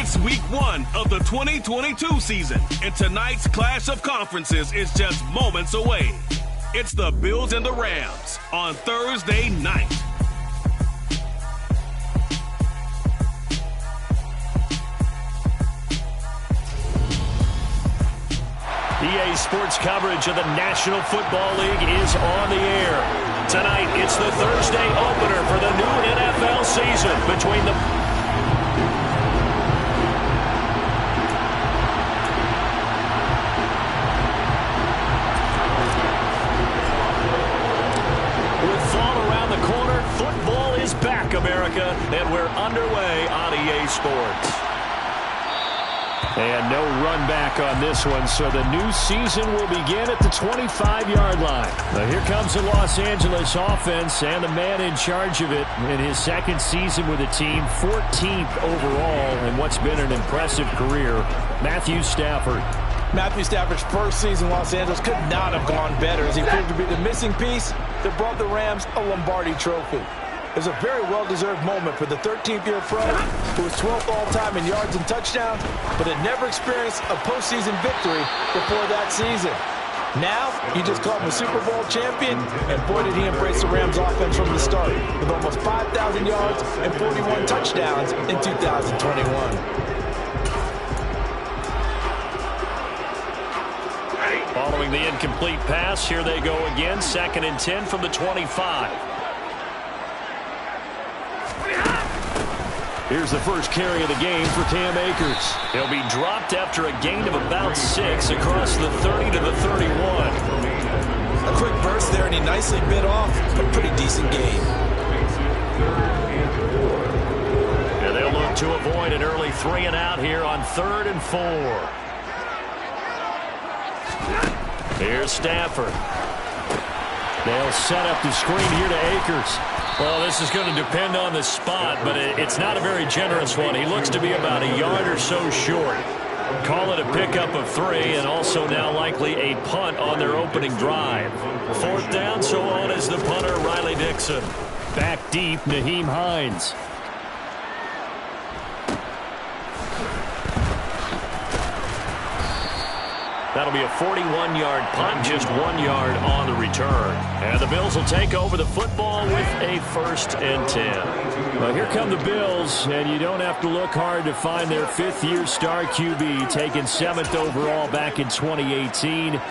It's week 1 of the 2022 season, and tonight's clash of conferences is just moments away. It's the Bills and the Rams on Thursday night. EA Sports coverage of the National Football League is on the air. Tonight, it's the Thursday opener for the new NFL season between the... With fall around the corner, football is back, America, and we're underway on EA Sports. And no run back on this one, so the new season will begin at the 25-yard line. Now here comes the Los Angeles offense and the man in charge of it in his second season with the team, 14th overall in what's been an impressive career, Matthew Stafford. Matthew Stafford's first season in Los Angeles could not have gone better as he proved to be the missing piece that brought the Rams a Lombardi trophy. It was a very well-deserved moment for the 13th-year pro who was 12th all-time in yards and touchdowns, but had never experienced a postseason victory before that season. Now, you just call him a Super Bowl champion, and boy, did he embrace the Rams offense from the start, with almost 5,000 yards and 41 touchdowns in 2021. Following the incomplete pass, here they go again, 2nd and 10 from the 25. Here's the first carry of the game for Cam Akers. He'll be dropped after a gain of about 6 across the 30 to the 31. A quick burst there, and he nicely bit off a pretty decent gain. And they'll look to avoid an early 3 and out here on 3rd and 4. Here's Stafford. They'll set up the screen here to Akers. Well, this is going to depend on the spot, but it's not a very generous one. He looks to be about a yard or so short. Call it a pickup of 3, and also now likely a punt on their opening drive. 4th down, so on is the punter, Riley Dixon. Back deep, Nyheim Hines. That'll be a 41-yard punt, just 1 yard on the return. And the Bills will take over the football with a 1st and 10. Well, here come the Bills, and you don't have to look hard to find their 5th-year star QB, taken 7th overall back in 2018,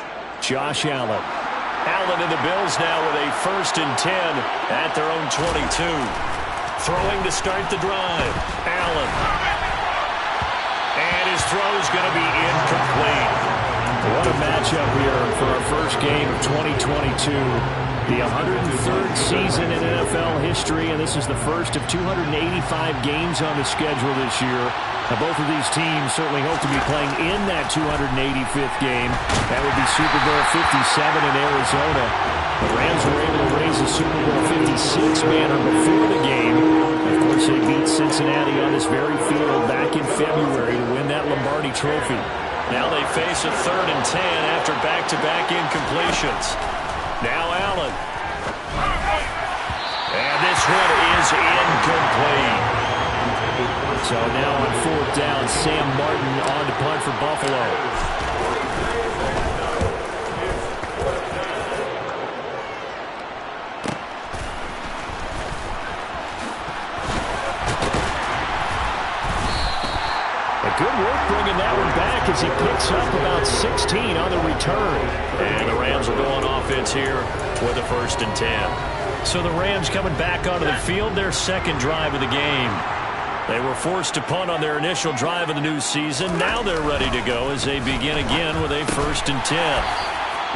Josh Allen. Allen and the Bills now with a 1st and 10 at their own 22. Throwing to start the drive, Allen. And his throw is going to be incomplete. What a matchup here for our first game of 2022. The 103rd season in NFL history, and this is the first of 285 games on the schedule this year. Now, both of these teams certainly hope to be playing in that 285th game. That would be Super Bowl 57 in Arizona. The Rams were able to raise the Super Bowl 56 banner before the game. Of course, they beat Cincinnati on this very field back in February to win that Lombardi trophy. Now they face a 3rd and 10 after back-to-back incompletions. Now Allen. And this one is incomplete. So now on 4th down, Sam Martin on to punt for Buffalo. Good work bringing that one back as he picks up about 16 on the return. And the Rams will go on offense here with a 1st and 10. So the Rams coming back onto the field, their 2nd drive of the game. They were forced to punt on their initial drive of the new season. Now they're ready to go as they begin again with a 1st and 10.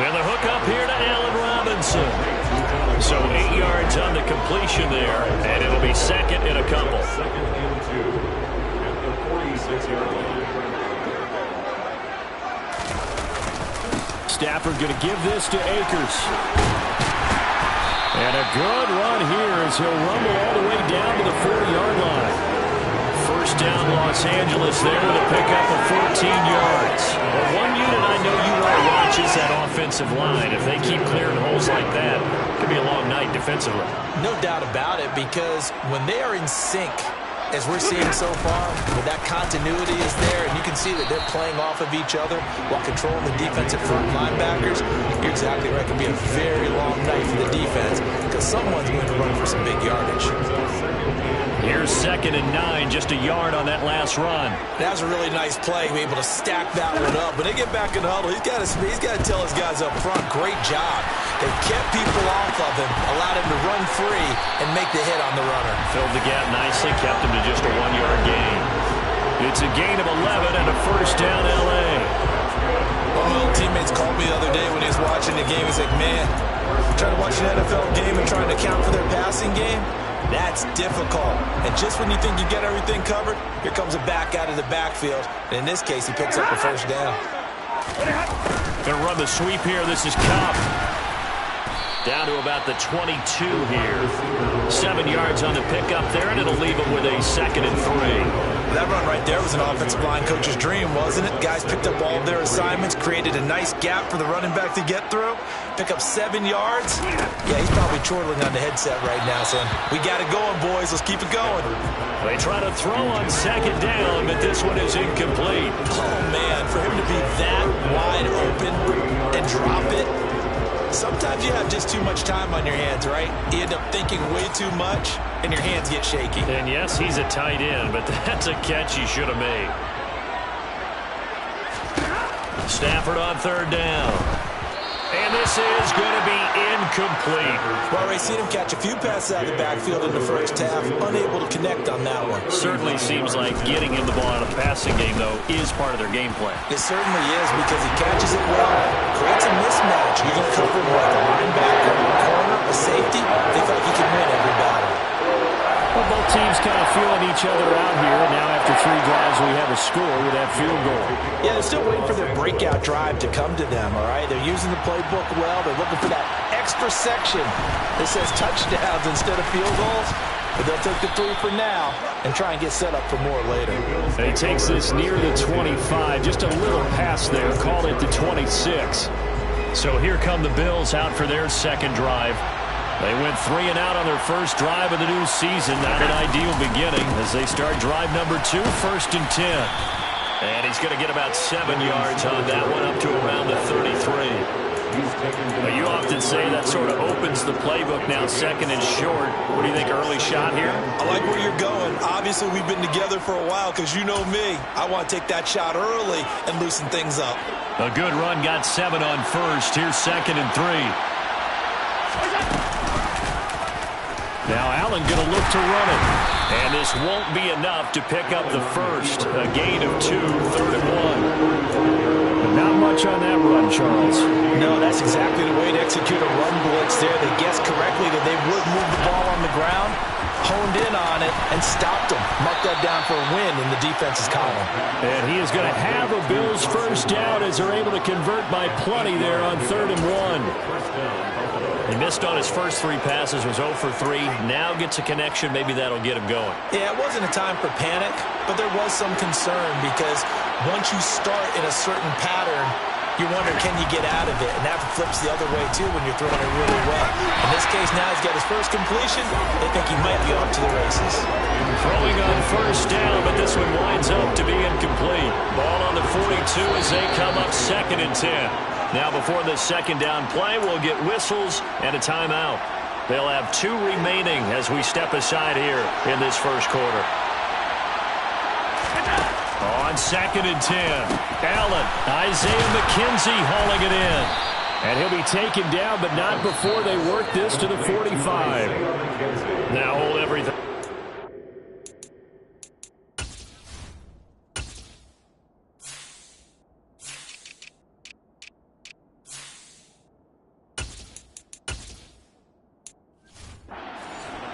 And the hook up here to Allen Robinson. So 8 yards on the completion there, and it'll be 2nd and a couple. Stafford going to give this to Akers. And a good run here as he'll rumble all the way down to the 40-yard line. 1st down Los Angeles there with a pickup of 14 yards. Well, one unit I know you want to watch is that offensive line. If they keep clearing holes like that, it could be a long night defensively. No doubt about it, because when they are in sync, as we're seeing so far, with that continuity is there, and you can see that they're playing off of each other while controlling the defensive front linebackers. You're exactly right. It could be a very long night for the defense because someone's going to run for some big yardage. Here's 2nd and 9, just a yard on that last run. That was a really nice play, be able to stack that one up. When they get back in the huddle, he's got to tell his guys up front, great job. They kept people off of him, allowed him to run free and make the hit on the runner. Filled the gap nicely, kept him to just a 1-yard gain. It's a gain of 11 and a first down L.A. One of my old teammates called me the other day when he was watching the game. He's like, man, trying to watch an NFL game and trying to account for their passing game? That's difficult. And just when you think you get everything covered, here comes a back out of the backfield. And in this case, he picks up a first down. Gonna run the sweep here. This is Kupp. Down to about the 22 here. 7 yards on the pickup there, and it'll leave him with a 2nd and 3. That run right there was an offensive line coach's dream, wasn't it? Guys picked up all of their assignments, created a nice gap for the running back to get through, pick up 7 yards. Yeah, he's probably chortling on the headset right now, saying, we got it going, boys. Let's keep it going. They try to throw on 2nd down, but this one is incomplete. Oh, man, for him to be that wide open and drop it. Sometimes you have just too much time on your hands, right? You end up thinking way too much, and your hands get shaky. And yes, he's a tight end, but that's a catch he should have made. Stafford on 3rd down. And this is going to be incomplete. Well, Ray, seen him catch a few passes out of the backfield in the first half, unable to connect on that one. Certainly seems like getting him the ball out of the passing game, though, is part of their game plan. It certainly is because he catches it well, creates a mismatch. You can cover him like a linebacker, a corner, a safety. They feel like he can win every battle. Well, both teams kind of feeling each other out here. Now after 3 drives, we have a score with that field goal. Yeah, they're still waiting for their breakout drive to come to them, all right? They're using the playbook well. They're looking for that extra section that says touchdowns instead of field goals. But they'll take the 3 for now and try and get set up for more later. And he takes this near the 25. Just a little pass there. Called it the 26. So here come the Bills out for their 2nd drive. They went 3 and out on their first drive of the new season. Not an ideal beginning as they start drive number 2, 1st and 10. And he's going to get about 7 yards on that one, up to around the 33. But you often say that sort of opens the playbook now, 2nd and short. What do you think, early shot here? I like where you're going. Obviously, we've been together for a while because you know me. I want to take that shot early and loosen things up. A good run, got 7 on 1st. Here's 2nd and 3. Now Allen going to look to run it. And this won't be enough to pick up the first. A gain of 2, 3rd and 1. Not much on that run, Charles. No, that's exactly the way to execute a run blitz there. They guessed correctly that they would move the ball on the ground, honed in on it, and stopped them. Marked that down for a win in the defense's column. And he is going to have a Bills first down as they're able to convert by plenty there on 3rd and 1. He missed on his first 3 passes, was 0 for 3. Now gets a connection. Maybe that'll get him going. Yeah, it wasn't a time for panic, but there was some concern because once you start in a certain pattern, you wonder, can you get out of it? And that flips the other way, too, when you're throwing it really well. In this case, now he's got his first completion. They think he might be off to the races. Throwing on first down, but this one winds up to be incomplete. Ball on the 42 as they come up 2nd and 10. Now before the 2nd down play, we'll get whistles and a timeout. They'll have 2 remaining as we step aside here in this first quarter. On 2nd and 10, Allen, Isaiah McKenzie hauling it in. And he'll be taken down, but not before they work this to the 45. Now hold everything.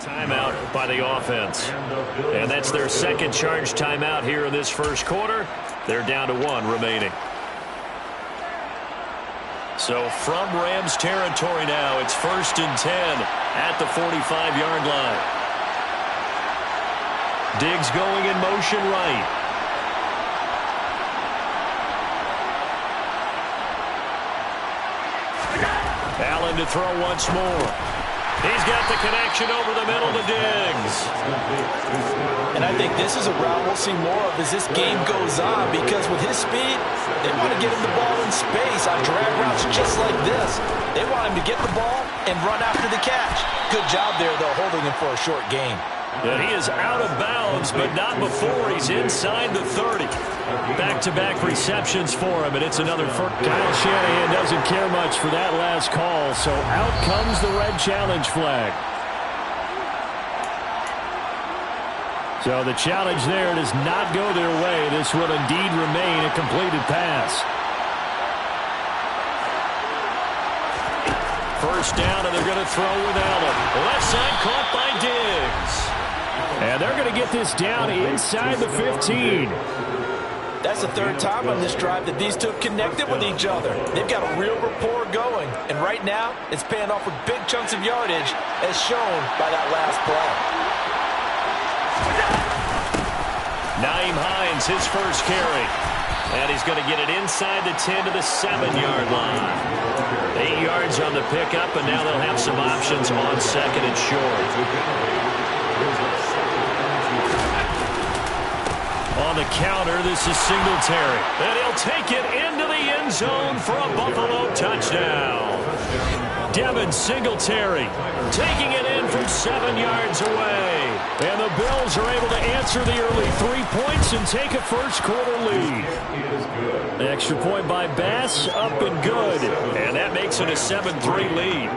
Timeout by the offense. And that's their 2nd charge timeout here in this first quarter. They're down to 1 remaining. So from Rams territory now, it's 1st and 10 at the 45-yard line. Diggs going in motion right. Allen to throw once more. He's got the connection over the middle to Diggs. And I think this is a route we'll see more of as this game goes on, because with his speed, they want to get him the ball in space on drag routes just like this. They want him to get the ball and run after the catch. Good job there, though, holding him for a short gain. And he is out of bounds, but not before he's inside the 30. Back-to-back receptions for him, and it's another first. Kyle Shanahan doesn't care much for that last call, so out comes the red challenge flag. So the challenge there does not go their way. This will indeed remain a completed pass. First down, and they're going to throw with Allen. Left side caught by Diggs. And they're going to get this down inside the 15. That's the third time on this drive that these two have connected with each other. They've got a real rapport going. And right now, it's paying off with big chunks of yardage, as shown by that last play. Nyheim Hines, his first carry. And he's going to get it inside the 10 to the 7-yard line. 8 yards on the pickup, and now they'll have some options on second and short. On the counter, this is Singletary. And he'll take it into the end zone for a Buffalo touchdown. Devin Singletary taking it in from 7 yards away. And the Bills are able to answer the early 3 points and take a first-quarter lead. The extra point by Bass, up and good. And that makes it a 7-3 lead.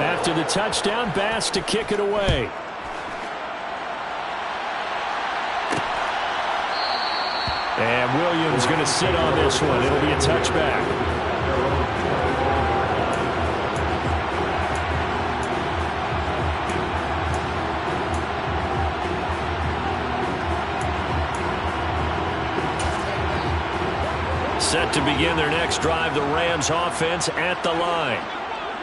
After the touchdown, Bass to kick it away. And Williams going to sit on this one. It'll be a touchback. Set to begin their next drive, the Rams offense at the line.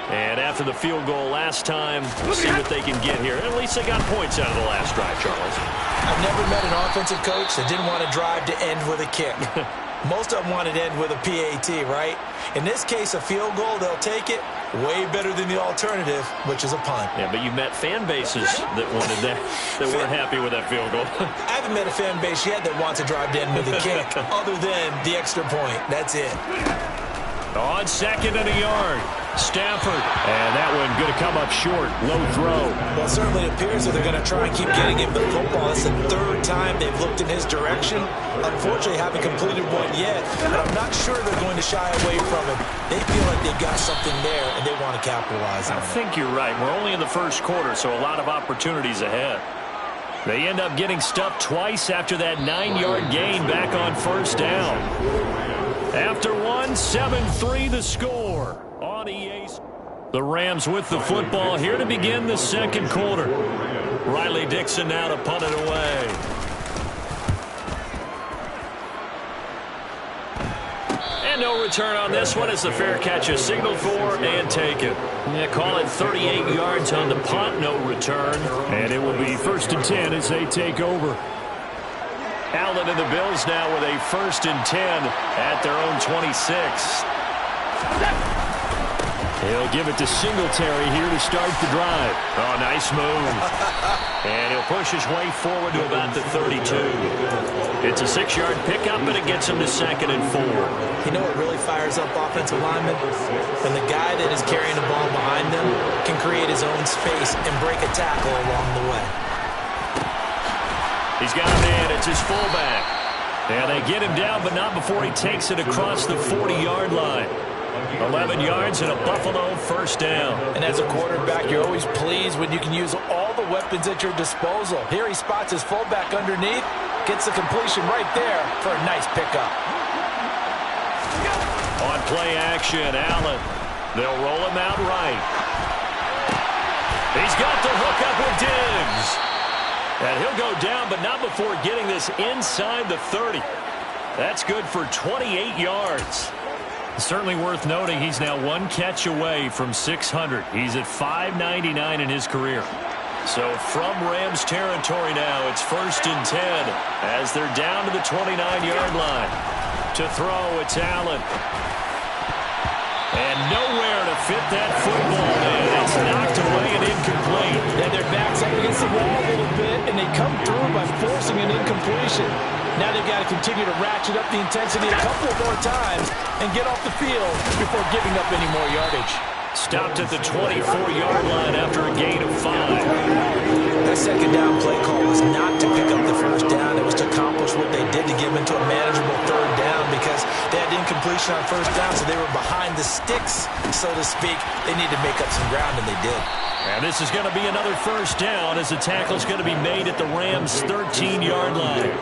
And after the field goal last time, we'll see what they can get here. At least they got points out of the last drive, Charles. I've never met an offensive coach that didn't want to drive to end with a kick. Most of them wanted to end with a PAT, right? In this case, a field goal, they'll take it. Way better than the alternative, which is a punt. Yeah, but you met fan bases that wanted that, that weren't happy with that field goal. I haven't met a fan base yet that wants to drive to end with a kick, other than the extra point. That's it. On second and a yard, Stafford. And that one going to come up short. Low throw. Well, it certainly appears that they're going to try and keep getting him the football. It's the third time they've looked in his direction. Unfortunately, haven't completed one yet, but I'm not sure they're going to shy away from him. They feel like they've got something there, and they want to capitalize on it. I think you're right. We're only in the first quarter, so a lot of opportunities ahead. They end up getting stuffed twice after that 9-yard gain back on first down. After one, 7-3 the score on EA. The Rams with the football here to begin the second quarter. Riley Dixon now to punt it away. And no return on this one as the fair catch is signaled for and taken. Yeah, call it 38 yards on the punt, no return. And it will be 1st and 10 as they take over. Allen and the Bills now with a 1st and 10 at their own 26. He'll give it to Singletary here to start the drive. Oh, nice move. And he'll push his way forward to about the 32. It's a 6-yard pickup, and it gets him to 2nd and 4. You know what really fires up offensive linemen? When the guy that is carrying the ball behind them can create his own space and break a tackle along the way. He's got him in. It's his fullback. And they get him down, but not before he takes it across the 40-yard line. 11 yards and a Buffalo first down. And as a quarterback, you're always pleased when you can use all the weapons at your disposal. Here he spots his fullback underneath, gets the completion right there for a nice pickup. On play action, Allen. They'll roll him out right. He's got the hook up with Diggs. And he'll go down, but not before getting this inside the 30. That's good for 28 yards. Certainly worth noting he's now one catch away from 600. He's at 599 in his career. So from Rams territory now, it's 1st and 10 as they're down to the 29-yard line. To throw, it's Allen. And nowhere to fit that football in. It's knocked away and incomplete. And their back's up against the wall a little bit, and they come through by forcing an incompletion. Now they've got to continue to ratchet up the intensity a couple more times and get off the field before giving up any more yardage. Stopped at the 24-yard line after a gain of 5. That second down play call was not to pick up the first down. It was to accomplish what they did to get them into a manageable third down because they had incompletion on first down, so they were behind the sticks, so to speak. They needed to make up some ground, and they did. And this is going to be another first down as the tackle's going to be made at the Rams' 13-yard line.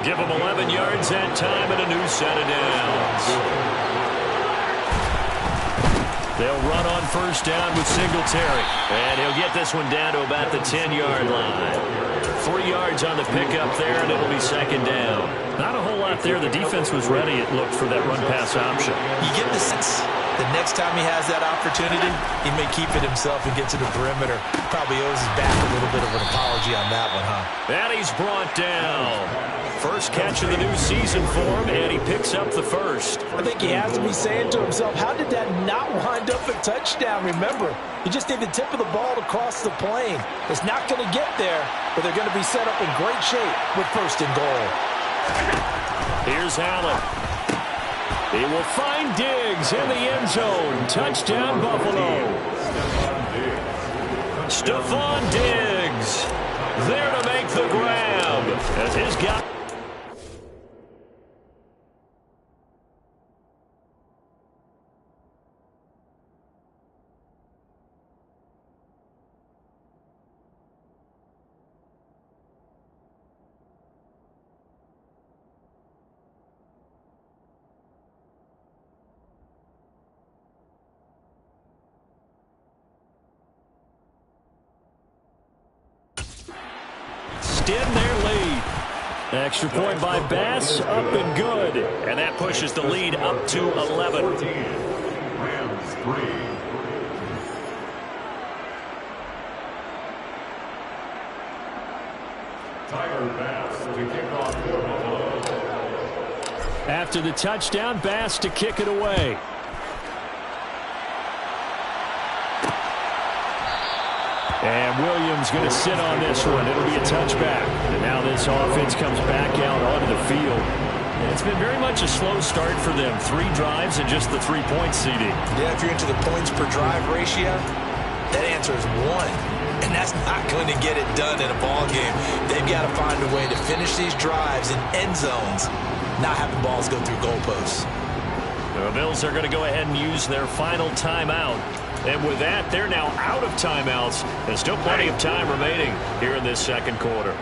Give them 11 yards that time and a new set of downs. They'll run on first down with Singletary. And he'll get this one down to about the 10-yard line. 3 yards on the pickup there, and it'll be second down. Not a whole lot there. The defense was ready, it looked, for that run-pass option. You get the sense the next time he has that opportunity, he may keep it himself and get to the perimeter. Probably owes his back a little bit of an apology on that one, huh? And he's brought down. First catch of the new season for him, and he picks up the first. I think he has to be saying to himself, how did that not wind up a touchdown? Remember, you just need the tip of the ball to cross the plane. It's not going to get there, but they're going to be set up in great shape with first and goal. Here's Allen. He will find Diggs in the end zone. Touchdown, Buffalo. Stephon Diggs there to make the grab as his guy. In their lead. Extra point by Bass, up and good. And that pushes the lead up to 11. Rams 3. Tyler Bass to kick off for Buffalo. After the touchdown, Bass to kick it away. And Williams going to sit on this one. It'll be a touchback. And now this offense comes back out onto the field. It's been very much a slow start for them. 3 drives and just the 3 points, CD. Yeah, if you're into the points per drive ratio, that answer is 1. And that's not going to get it done in a ball game. They've got to find a way to finish these drives in end zones, not having balls go through goalposts. The Bills are going to go ahead and use their final timeout. And with that, they're now out of timeouts. There's still plenty of time remaining here in this second quarter.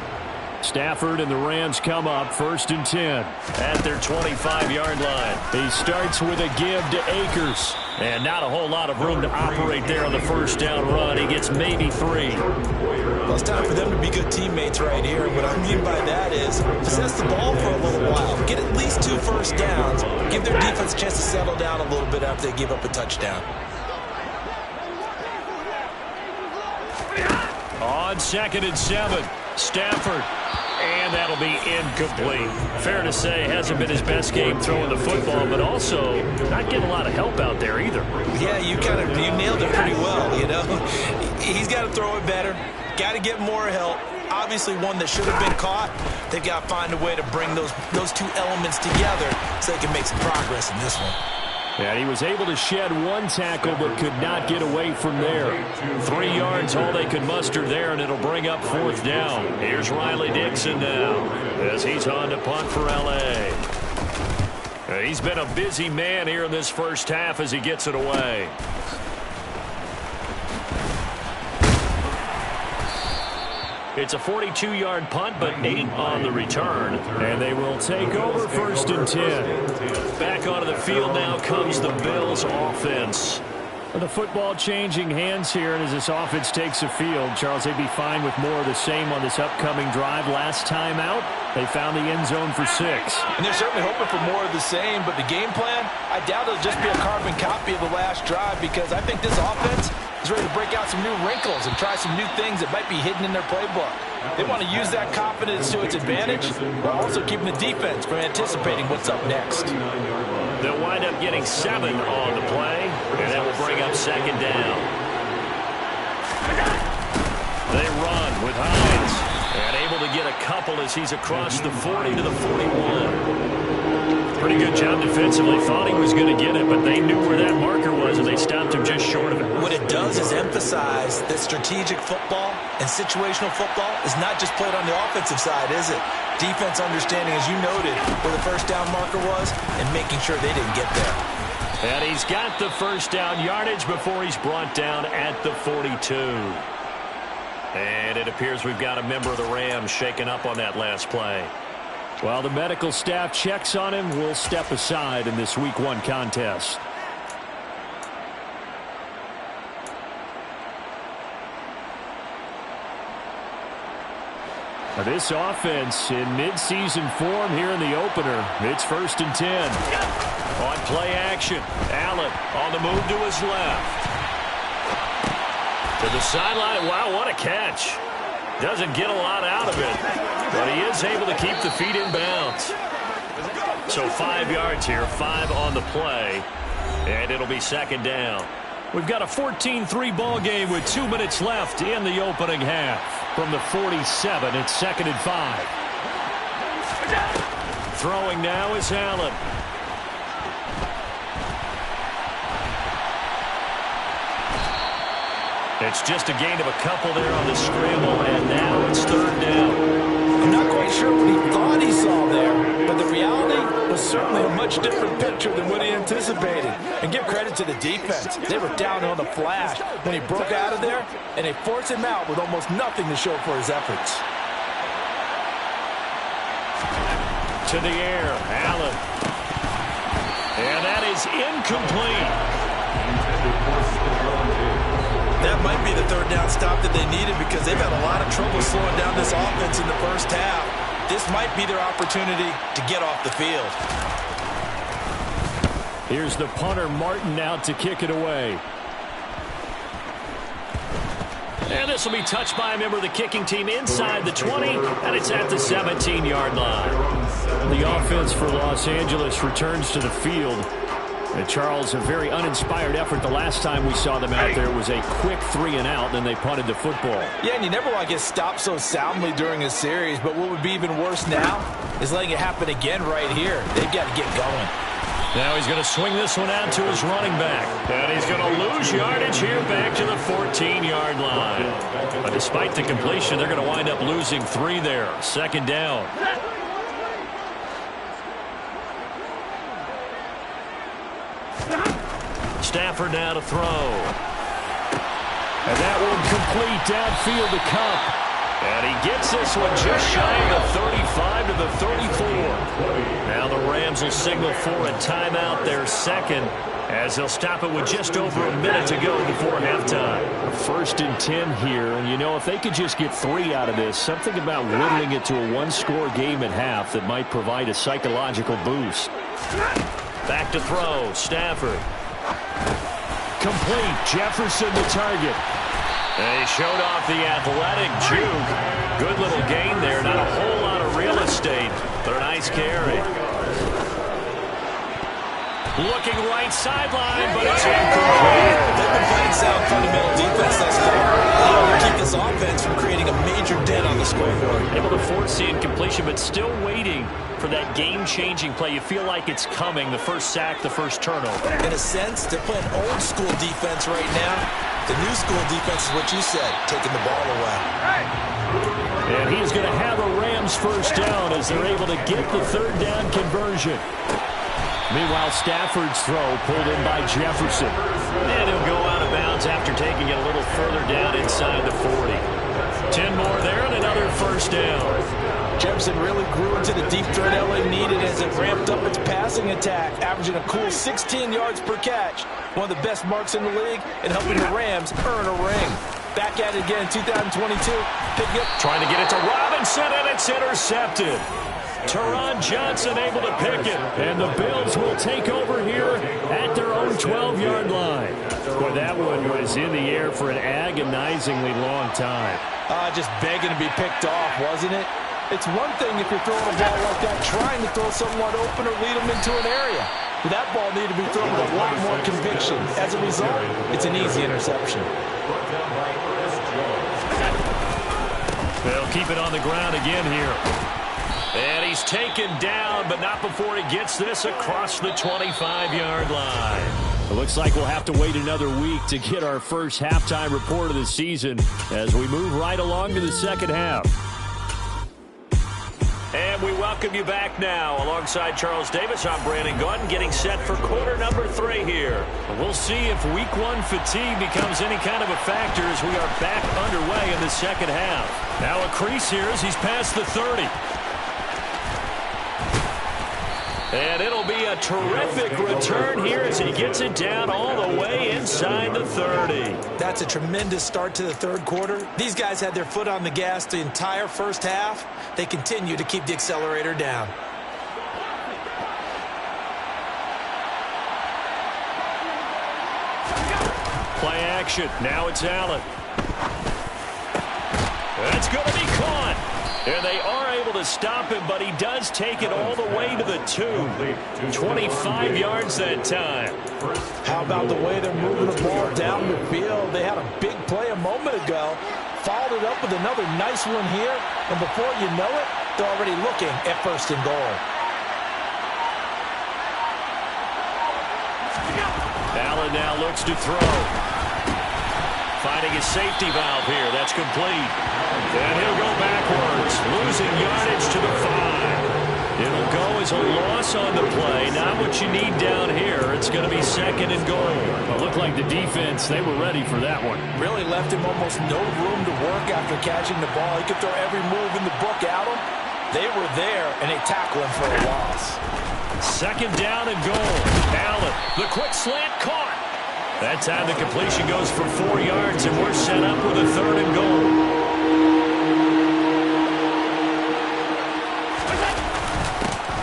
Stafford and the Rams come up first and 10 at their 25-yard line. He starts with a give to Akers. And not a whole lot of room to operate there on the first down run. He gets maybe 3. Well, it's time for them to be good teammates right here. What I mean by that is possess the ball for a little while. Get at least 2 first downs. Give their defense a chance to settle down a little bit after they give up a touchdown. On 2nd and 7, Stafford. And that'll be incomplete. Fair to say, hasn't been his best game throwing the football, but also not getting a lot of help out there either. Yeah, you nailed it pretty well, you know. He's got to throw it better. Got to get more help. Obviously one that should have been caught. They've got to find a way to bring those 2 elements together so they can make some progress in this one. And he was able to shed 1 tackle but could not get away from there. 3 yards all they could muster there, and it'll bring up 4th down. Here's Riley Dixon now as he's on to punt for L.A. He's been a busy man here in this first half as he gets it away. It's a 42-yard punt, but 8 on the return. And they will take over first and 10. Back onto the field now comes the Bills offense. The football changing hands here, and as this offense takes the field, Charles, they'd be fine with more of the same on this upcoming drive. Last time out, they found the end zone for 6. And they're certainly hoping for more of the same, but the game plan, I doubt it'll just be a carbon copy of the last drive because I think this offense is ready to break out some new wrinkles and try some new things that might be hidden in their playbook. They want to use that confidence to its advantage while also keeping the defense from anticipating what's up next. They'll wind up getting 7 on the play, and that will bring up second down. They run with Hines, and able to get a couple as he's across the 40 to the 41. Pretty good job defensively. Thought he was going to get it, but they knew where that marker was, and they stopped him just short of it. What it does is emphasize that strategic football and situational football is not just played on the offensive side, is it? Defense understanding, as you noted, where the first down marker was and making sure they didn't get there. And he's got the first down yardage before he's brought down at the 42. And it appears we've got a member of the Rams shaken up on that last play. While the medical staff checks on him, we'll step aside in this Week 1 contest. This offense in midseason form here in the opener. It's 1st and 10. On play action, Allen on the move to his left. To the sideline. Wow, what a catch. Doesn't get a lot out of it, but he is able to keep the feet in bounds. So 5 yards here, 5 on the play, and it'll be second down. We've got a 14-3 ball game with 2 minutes left in the opening half. From the 47, it's 2nd and 5. Throwing now is Allen. It's just a gain of a couple there on the scramble, and now it's 3rd down. I'm not quite sure what he thought he saw there, but the reality was certainly a much different picture than what he anticipated. And give credit to the defense. They were down on the flash when he broke out of there, and they forced him out with almost nothing to show for his efforts. To the air, Allen. And that is incomplete. That might be the 3rd down stop that they needed because they've had a lot of trouble slowing down this offense in the first half. This might be their opportunity to get off the field. Here's the punter, Martin, out to kick it away. And this will be touched by a member of the kicking team inside the 20, and it's at the 17-yard line. The offense for Los Angeles returns to the field. And Charles, a very uninspired effort the last time we saw them out there. It was a quick 3 and out, then they punted the football. Yeah, and you never want to get stopped so soundly during a series, but what would be even worse now is letting it happen again right here. They've got to get going. Now he's going to swing this one out to his running back. And he's going to lose yardage here back to the 14-yard line. But despite the completion, they're going to wind up losing 3 there. 2nd down. Stafford now to throw. And that one complete downfield to Kupp. And he gets this one just shy of the 35 to the 34. Now the Rams will signal for a timeout, their 2nd, as they'll stop it with just over a minute to go before halftime. 1st and 10 here, and you know, if they could just get 3 out of this, something about whittling it to a 1-score game at half that might provide a psychological boost. Back to throw, Stafford. Complete, Jefferson the target. They showed off the athletic juke. Good little gain there. Not a whole lot of real estate, but a nice carry. Looking right sideline, but it's incomplete. They've been playing sound fundamental defense thus far. Able to keep this offense from creating a major dent on the scoreboard. Able to force the incompletion, but still waiting for that game-changing play. You feel like it's coming, the first sack, the first turnover. In a sense, they're playing old-school defense right now. The new school defense is what you said, taking the ball away. And he's going to have a Rams first down as they're able to get the 3rd down conversion. Meanwhile, Stafford's throw pulled in by Jefferson. And he'll go out of bounds after taking it a little further down inside the 40. 10 more there and another first down. Jefferson really grew into the deep threat LA needed as it ramped up its passing attack, averaging a cool 16 yards per catch. One of the best marks in the league and helping the Rams earn a ring. Back at it again in 2022. Picking up. Trying to get it to Robinson, and it's intercepted. Teron Johnson able to pick it, and the Bills will take over here at their own 12-yard line. Boy, that one was in the air for an agonizingly long time. Just begging to be picked off, wasn't it? It's one thing if you're throwing a ball like that, trying to throw someone open or lead them into an area. But that ball needed to be thrown with a lot more conviction. As a result, it's an easy interception. They'll keep it on the ground again here. And he's taken down, but not before he gets this across the 25-yard line. It looks like we'll have to wait another week to get our first halftime report of the season as we move right along to the second half. And we welcome you back now. Alongside Charles Davis, I'm Brandon Gaudin, getting set for quarter number 3 here. We'll see if week 1 fatigue becomes any kind of a factor as we are back underway in the second half. Now a crease here as he's past the 30. And it'll be a terrific return here as he gets it down all the way inside the 30. That's a tremendous start to the third quarter. These guys had their foot on the gas the entire first half. They continue to keep the accelerator down. Play action. Now it's Allen. That's going to be caught. And they are able to stop him, but he does take it all the way to the 2. 25 yards that time. How about the way they're moving the ball down the field? They had a big play a moment ago. Followed it up with another nice one here. And before you know it, they're already looking at first and goal. Allen now looks to throw. Finding his safety valve here. That's complete. And he'll go backwards, losing yardage to the 5. It'll go as a loss on the play. Not what you need down here. It's going to be second and goal. It looked like the defense, they were ready for that one. Really left him almost no room to work after catching the ball. He could throw every move in the book at him. They were there, and they tackle him for a loss. Second down and goal. Allen, the quick slant caught. That time the completion goes for 4 yards, and we're set up with a third and goal.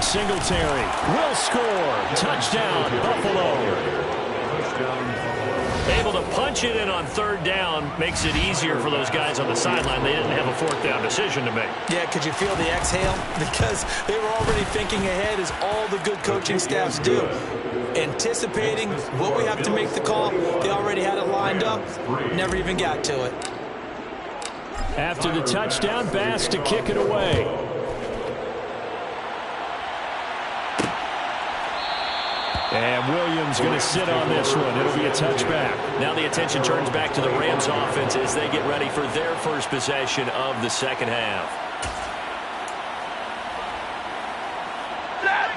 Singletary will score. Touchdown, Buffalo. Able to punch it in on third down makes it easier for those guys on the sideline. They didn't have a fourth down decision to make. Yeah, could you feel the exhale? Because they were already thinking ahead, as all the good coaching staffs do. Anticipating what we have to make the call. They already had it lined up. Never even got to it. After the touchdown, Bass to kick it away. And Williams going to sit on this one. It'll be a touchback. Now the attention turns back to the Rams offense as they get ready for their first possession of the second half.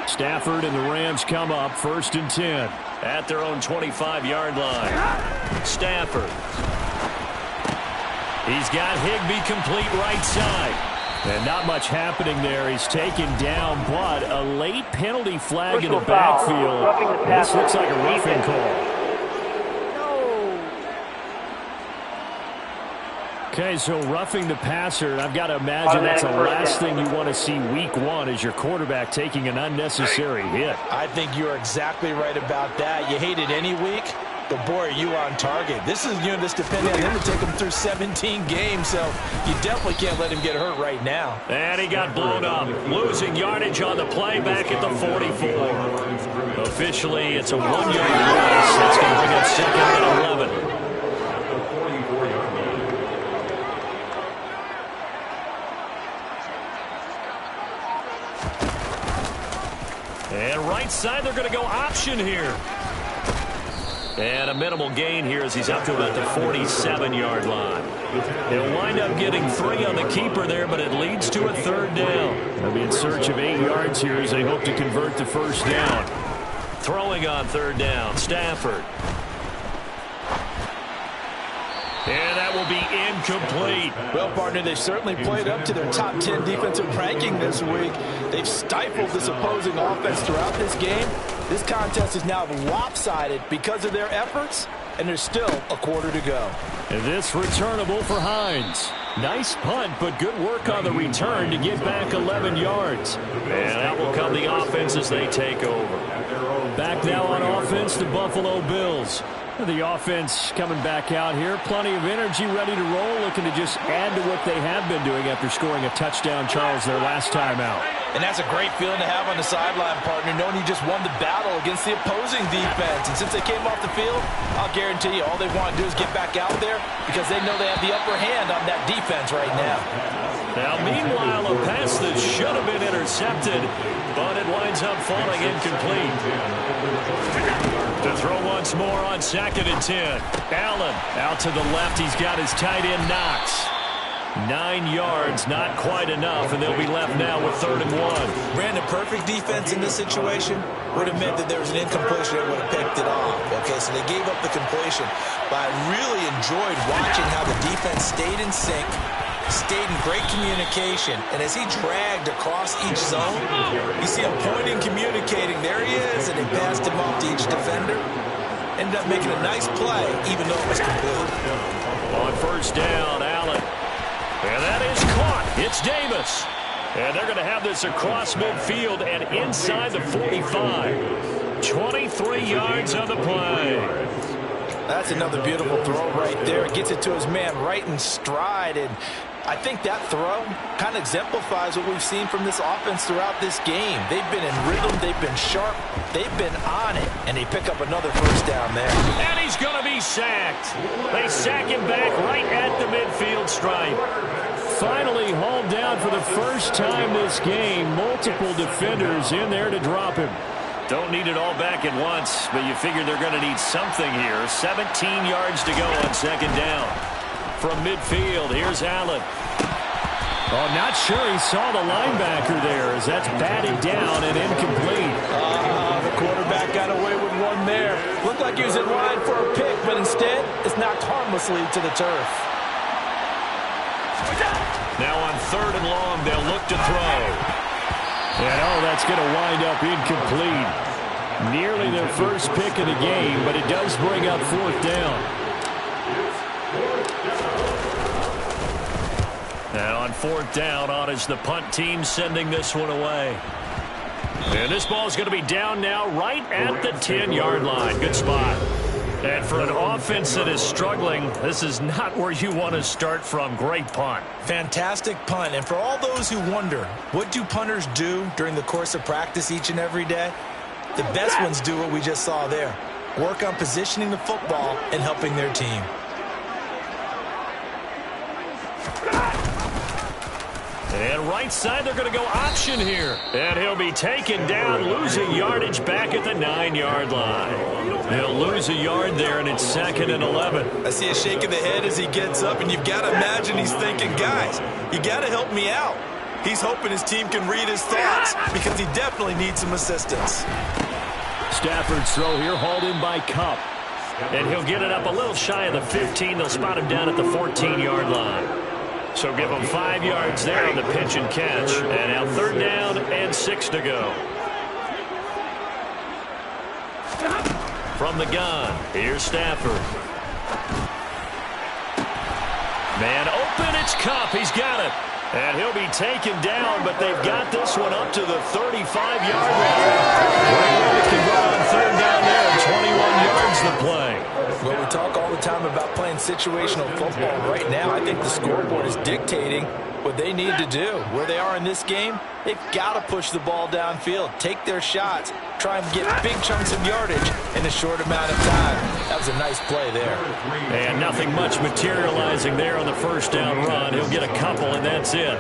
Stafford and the Rams come up 1st and 10 at their own 25-yard line. Stafford. He's got Higbee complete right side. And not much happening there. He's taken down, but a late penalty flag in the backfield. This looks like a roughing call. Okay, so roughing the passer, and I've got to imagine that's the last thing you want to see week 1 is your quarterback taking an unnecessary hit. I think you're exactly right about that. You hate it any week, but boy, are you on target. This is that's depending on him to take him through 17 games, so you definitely can't let him get hurt right now. And he got blown up, losing yardage on the play back at the 44. Officially, it's a 1-yard loss. That's going to bring up 2nd and 11. And right side, they're going to go option here. And a minimal gain here as he's up to about the 47-yard line. He'll wind up getting 3 on the keeper there, but it leads to a 3rd down. They'll be in search of 8 yards here as they hope to convert the 1st down. Throwing on 3rd down, Stafford. And that will be incomplete. Well, partner, they've certainly played up to their top 10 defensive ranking this week. They've stifled this opposing offense throughout this game. This contest is now lopsided because of their efforts, and there's still a quarter to go. And this returnable for Hines. Nice punt, but good work on the return to get back 11 yards. And that will come the offense as they take over. Back now on offense, the Buffalo Bills. The offense coming back out here. Plenty of energy, ready to roll, looking to just add to what they have been doing after scoring a touchdown, Charles, their last time out. And that's a great feeling to have on the sideline, partner, knowing you just won the battle against the opposing defense. And since they came off the field, I'll guarantee you all they want to do is get back out there because they know they have the upper hand on that defense right now. Now, meanwhile, a pass that should have been intercepted, but it winds up falling incomplete. To throw once more on 2nd and 10. Allen out to the left. He's got his tight end Knox. 9 yards, not quite enough, and they'll be left now with 3rd and 1. Brandon, perfect defense in this situation would have meant that there was an incompletion that would have picked it off. Okay, so they gave up the completion. But I really enjoyed watching how the defense stayed in sync, stayed in great communication, and as he dragged across each zone, you see him pointing, communicating. There he is, and they passed him off to each defender. Ended up making a nice play, even though it was complete. On 1st down, Allen. And that is caught. It's Davis. And they're going to have this across midfield and inside the 45. 23 yards on the play. That's another beautiful throw right there. Gets it to his man right in stride. And I think that throw kind of exemplifies what we've seen from this offense throughout this game. They've been in rhythm. They've been sharp. They've been on it. And they pick up another 1st down there. And he's going to be sacked. They sack him back right at the midfield stripe. Finally hauled down for the first time this game. Multiple defenders in there to drop him. Don't need it all back at once, but you figure they're going to need something here. 17 yards to go on 2nd down. From midfield, here's Allen. Oh, not sure he saw the linebacker there as that's batted down and incomplete. The quarterback got away with one there. Looked like he was in line for a pick, but instead it's knocked harmlessly to the turf. Now on 3rd and long, they'll look to throw. And that's going to wind up incomplete. Nearly their first pick of the game, but it does bring up 4th down. Now on 4th down, on is the punt team sending this one away. And this ball is going to be down now right at the 10-yard line. Good spot. And for an offense that is struggling, this is not where you want to start from. Great punt. Fantastic punt. And for all those who wonder, what do punters do during the course of practice each and every day? The best ones do what we just saw there. Work on positioning the football and helping their team. And right side, they're going to go option here. And he'll be taken down, losing yardage back at the 9-yard line. They'll lose a yard there, and it's 2nd and 11. I see a shake of the head as he gets up, and you've got to imagine he's thinking, guys, you got to help me out. He's hoping his team can read his thoughts because he definitely needs some assistance. Stafford's throw here hauled in by Kupp. And he'll get it up a little shy of the 15. They'll spot him down at the 14-yard line. So give him 5 yards there on the pitch and catch. And now 3rd down and 6 to go. From the gun, here's Stafford. Man open, it's Kupp. He's got it. And he'll be taken down, but they've got this one up to the 35-yard line. Can go on 3rd down there, 21 yards to play. Well, we talk all the time about playing situational football. Right now, I think the scoreboard is dictating what they need to do. Where they are in this game, they've got to push the ball downfield, take their shots, try and get big chunks of yardage in a short amount of time. That was a nice play there. And nothing much materializing there on the 1st down run. He'll get a couple, and that's it.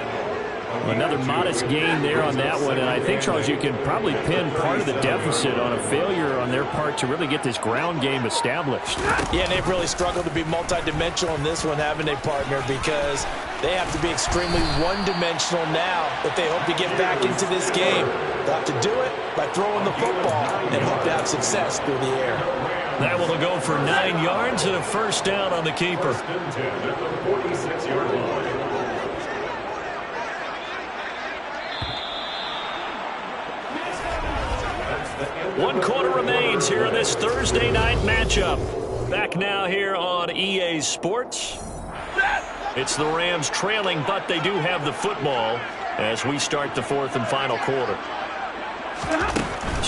Another modest gain there on that one, and I think, Charles, you can probably pin part of the deficit on a failure on their part to really get this ground game established. Yeah, and they've really struggled to be multidimensional in this one, haven't they, partner, because they have to be extremely one-dimensional now if they hope to get back into this game. They'll have to do it by throwing the football and hope to have success through the air. That will go for 9 yards and a 1st down on the keeper. One quarter remains here in this Thursday night matchup. Back now here on EA Sports. It's the Rams trailing, but they do have the football as we start the 4th and final quarter.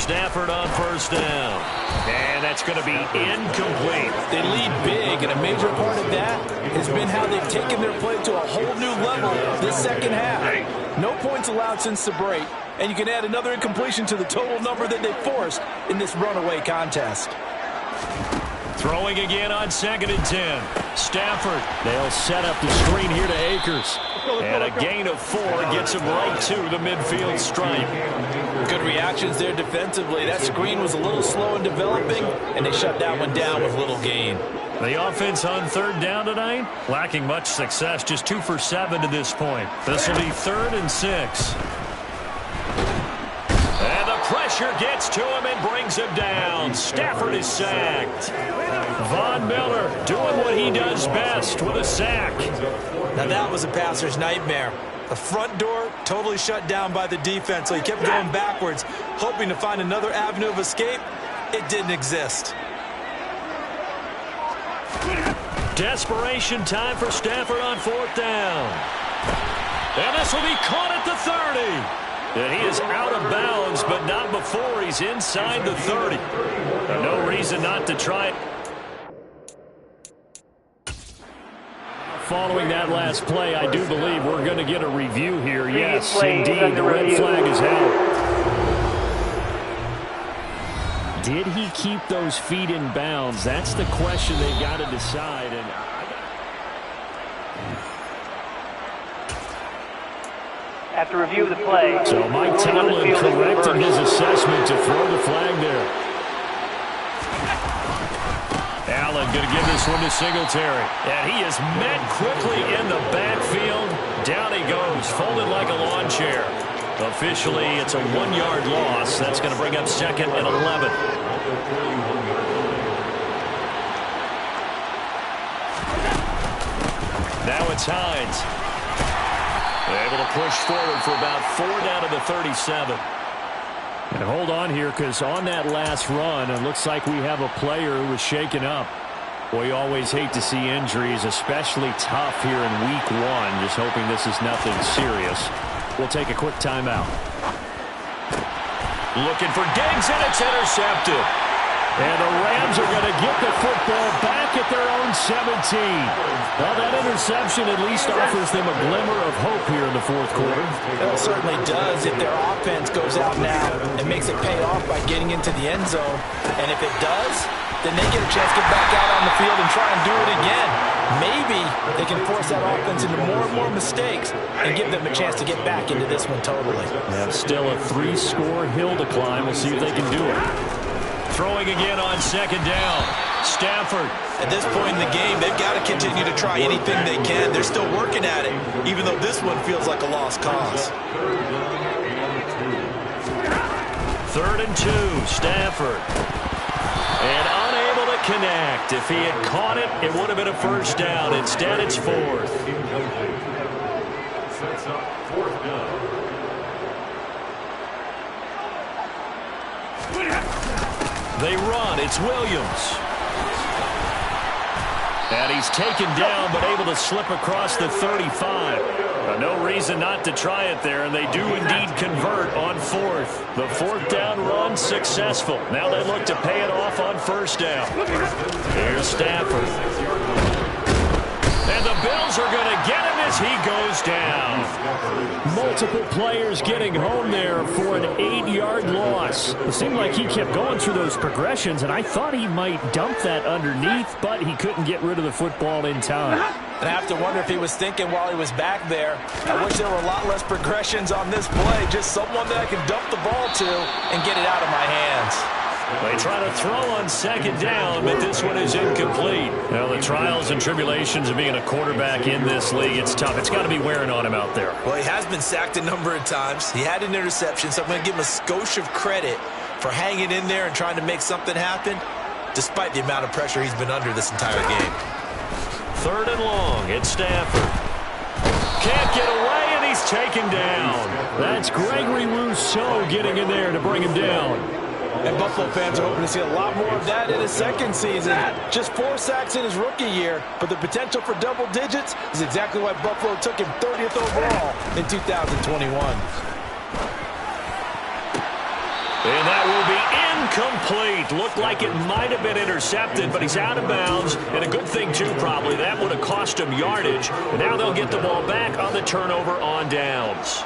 Stafford on first down. And that's going to be incomplete. They lead big, and a major part of that has been how they've taken their play to a whole new level this second half. No points allowed since the break, and you can add another incompletion to the total number that they forced in this runaway contest. Throwing again on 2nd and 10. Stafford. They'll set up the screen here to Akers. And a gain of 4 gets him right to the midfield stripe. Good reactions there defensively. That screen was a little slow in developing, and they shut that one down with little gain. The offense on 3rd down tonight, lacking much success, just 2 for 7 to this point. This will be 3rd and 6. And the pressure gets to him and brings him down. Stafford is sacked. Von Miller doing what he does best with a sack. Now that was a passer's nightmare. The front door totally shut down by the defense, so he kept going backwards, hoping to find another avenue of escape. It didn't exist. Desperation time for Stafford on 4th down. And this will be caught at the 30. And he is out of bounds, but not before he's inside the 30. No reason not to try it. Following that last play, I do believe we're going to get a review here. Yes, indeed, the red flag is held. Did he keep those feet in bounds? That's the question they've got to decide. And after review of the play. So Mike Tomlin correcting his assessment to throw the flag there. Allen going to give this one to Singletary. And he is met quickly in the backfield. Down he goes, folded like a lawn chair. Officially, it's a 1-yard loss. That's going to bring up 2nd and 11. Now it's Hines. Able to push forward for about 4 down to the 37. And hold on here, because on that last run, it looks like we have a player who was shaken up. We always hate to see injuries, especially tough here in week 1. Just hoping this is nothing serious. We'll take a quick timeout. Looking for Diggs, and it's intercepted. And the Rams are going to get the football back at their own 17. Well, that interception at least offers them a glimmer of hope here in the 4th quarter. It certainly does if their offense goes out now and makes it pay off by getting into the end zone. And if it does, then they get a chance to get back out on the field and try and do it again. Maybe they can force that offense into more and more mistakes and give them a chance to get back into this one totally. Yeah, still a 3-score hill to climb. We'll see if they can do it. Throwing again on 2nd down. Stafford. At this point in the game, they've got to continue to try anything they can. They're still working at it, even though this one feels like a lost cause. 3rd and 2, Stafford. And unable to connect. If he had caught it, it would have been a 1st down. Instead, it's 4th. Sets up 4th down. They run. It's Williams. And he's taken down, but able to slip across the 35. No reason not to try it there, and they do indeed convert on 4th. The 4th down run successful. Now they look to pay it off on 1st down. Here's Stafford. And the Bills are going to get him as he goes down. Multiple players getting home there for an 8-yard loss. It seemed like he kept going through those progressions, and I thought he might dump that underneath, but he couldn't get rid of the football in time. And I have to wonder if he was thinking while he was back there, I wish there were a lot less progressions on this play, just someone that I can dump the ball to and get it out of my hands. They try to throw on 2nd down, but this one is incomplete. Now, the trials and tribulations of being a quarterback in this league, it's tough. It's got to be wearing on him out there. Well, he has been sacked a number of times. He had an interception, so I'm going to give him a skosh of credit for hanging in there and trying to make something happen, despite the amount of pressure he's been under this entire game. 3rd and long. It's Stafford. Can't get away, and he's taken down. That's Gregory Rousseau getting in there to bring him down. And Buffalo fans are hoping to see a lot more of that in his 2nd season. Just 4 sacks in his rookie year, but the potential for double digits is exactly why Buffalo took him 30th overall in 2021. And that will be incomplete. Looked like it might have been intercepted, but he's out of bounds. And a good thing, too, probably. That would have cost him yardage. And now they'll get the ball back on the turnover on downs.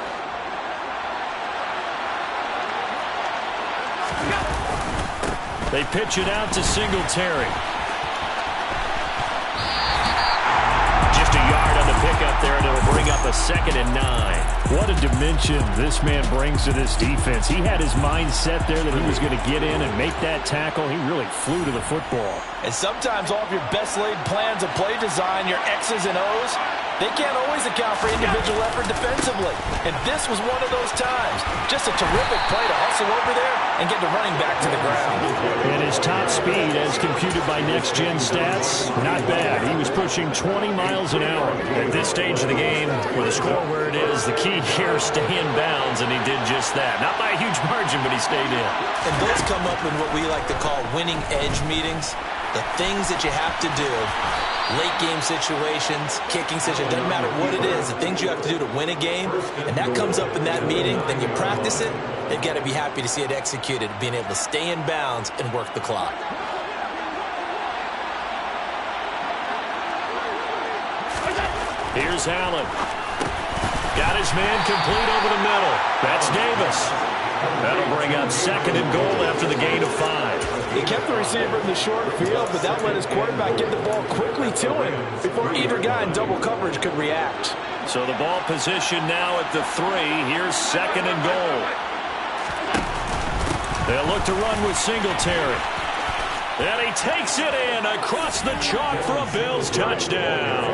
They pitch it out to Singletary. Just a yard on the pickup there, and it'll bring up a 2nd and 9. What a dimension this man brings to this defense. He had his mind set there that he was going to get in and make that tackle. He really flew to the football. And sometimes all of your best laid plans of play design, your X's and O's, they can't always account for individual effort defensively. And this was one of those times. Just a terrific play to hustle over there and get the running back to the ground. And his top speed, as computed by Next Gen Stats, not bad. He was pushing 20 miles an hour. At this stage of the game, with the score where it is, the key here is stay in bounds, and he did just that. Not by a huge margin, but he stayed in. And those come up in what we like to call winning edge meetings. The things that you have to do, late game situations, kicking situations, doesn't matter what it is, the things you have to do to win a game, and that comes up in that meeting, then you practice it, they've got to be happy to see it executed, being able to stay in bounds and work the clock. Here's Allen. Got his man complete over the middle. That's Davis. That'll bring up 2nd and goal after the gain of 5. He kept the receiver in the short field, but that let his quarterback get the ball quickly to him before either guy in double coverage could react. So the ball position now at the 3. Here's 2nd and goal. They'll look to run with Singletary. And he takes it in across the chalk for a Bills touchdown.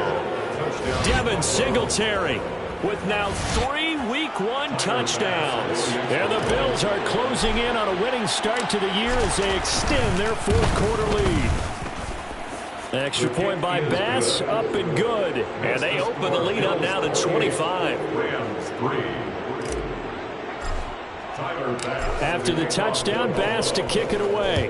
Devin Singletary with now 3 Week 1 touchdowns. And the Bills are closing in on a winning start to the year as they extend their 4th quarter lead. Extra point by Bass, up and good. And they open the lead up now to 25. Rams 3. Tyler Bass. After the touchdown, Bass to kick it away.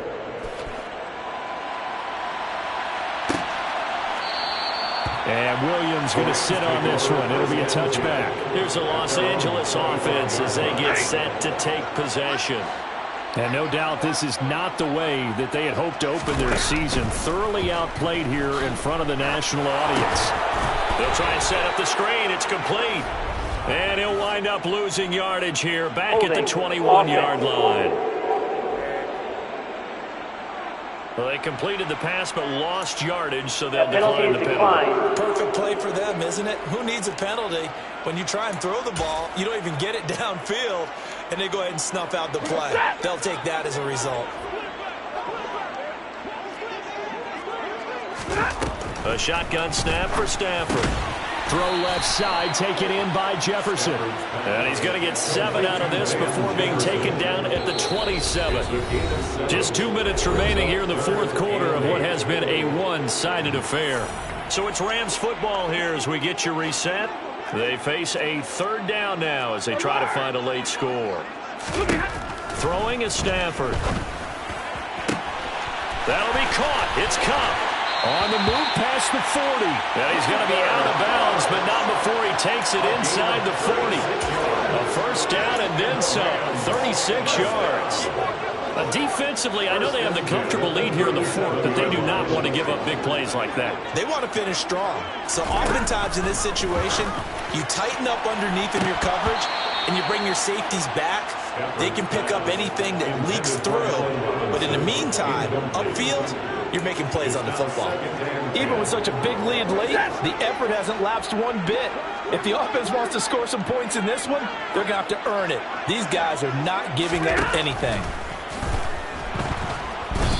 And Williams going to sit on this one. It'll be a touchback. Here's the Los Angeles offense as they get set to take possession. And no doubt this is not the way that they had hoped to open their season. Thoroughly outplayed here in front of the national audience. They'll try and set up the screen. It's complete. And he'll wind up losing yardage here back at the 21-yard line. Well, they completed the pass but lost yardage, so they'll decline the penalty. Perfect play for them, isn't it? Who needs a penalty? When you try and throw the ball, you don't even get it downfield, and they go ahead and snuff out the play. They'll take that as a result. A shotgun snap for Stafford. Throw left side, taken in by Jefferson. And he's going to get 7 out of this before being taken down at the 27. Just 2 minutes remaining here in the 4th quarter of what has been a one-sided affair. So it's Rams football here as we get you reset. They face a 3rd down now as they try to find a late score. Throwing is Stafford. That'll be caught. It's Kupp. On the move past the 40. And he's going to be out of bounds, but not before he takes it inside the 40. A 1st down and then some. 36 yards. Defensively, I know they have the comfortable lead here in the 4th, but they do not want to give up big plays like that. They want to finish strong. So oftentimes in this situation, you tighten up underneath in your coverage, and you bring your safeties back. They can pick up anything that leaks through. But in the meantime, upfield, you're making plays on the football. Even with such a big lead late, the effort hasn't lapsed one bit. If the offense wants to score some points in this one, they're going to have to earn it. These guys are not giving up anything.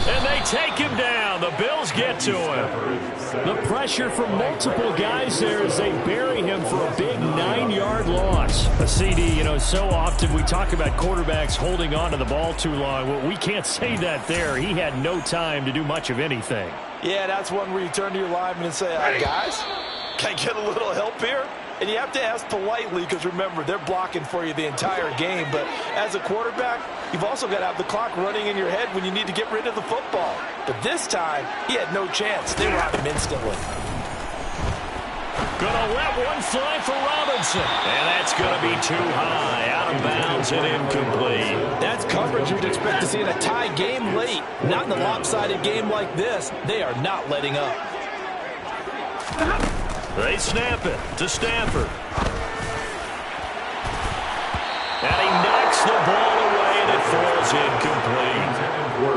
And they take him down. The Bills get to him. The pressure from multiple guys there as they bury him for a big 9-yard loss. A CD, you know, so often we talk about quarterbacks holding on to the ball too long. Well, we can't say that there. He had no time to do much of anything. Yeah, that's one where you turn to your lineman and say, guys, can I get a little help here? And you have to ask politely because, remember, they're blocking for you the entire game. But as a quarterback, you've also got to have the clock running in your head when you need to get rid of the football. But this time, he had no chance. They were on him instantly. Gonna let one fly for Robinson. And that's going to be too high. Out of bounds and incomplete. That's coverage you'd expect to see in a tie game late. Not in a lopsided game like this. They are not letting up. They snap it to Stafford. And he knocks the ball away, and it falls incomplete.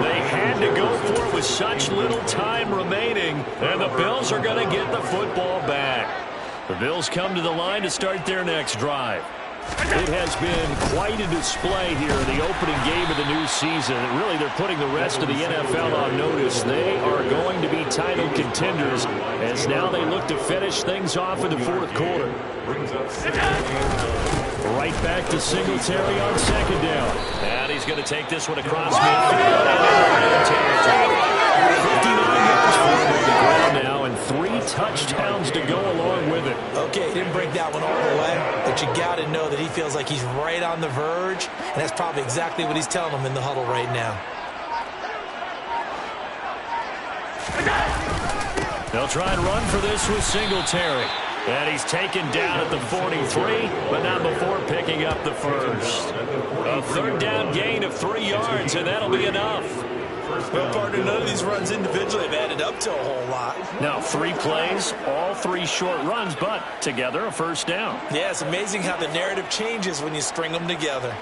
They had to go for it with such little time remaining, and the Bills are going to get the football back. The Bills come to the line to start their next drive. It has been quite a display here in the opening game of the new season. Really, they're putting the rest of the NFL on notice. They are going to be title contenders as now they look to finish things off in the fourth quarter. Right back to Singletary on second down. And he's going to take this one across midfield. 59 yards for him on the ground now, and 3 touchdowns to go along with it. Okay, he didn't break that one all the way, but you got to know that he feels like he's right on the verge, and that's probably exactly what he's telling them in the huddle right now. They'll try and run for this with Singletary. And he's taken down at the 43, but not before picking up the first. A third down gain of 3 yards, and that'll be enough. Well, partner, none of these runs individually have added up to a whole lot. Now, 3 plays, all 3 short runs, but together a first down. Yeah, it's amazing how the narrative changes when you string them together.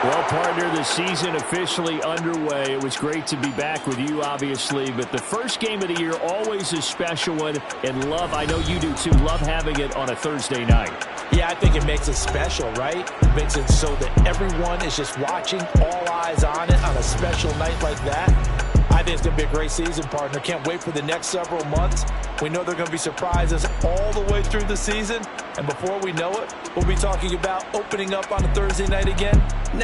Well, partner, the season officially underway. It was great to be back with you, obviously, but the first game of the year always a special one, and love, I know you do too, love having it on a Thursday night. Yeah, I think it makes it special, right? It makes it so that everyone is just watching, all eyes on it on a special night like that. I think it's going to be a great season, partner. Can't wait for the next several months. We know they're going to be surprises all the way through the season, and before we know it, we'll be talking about opening up on a Thursday night again next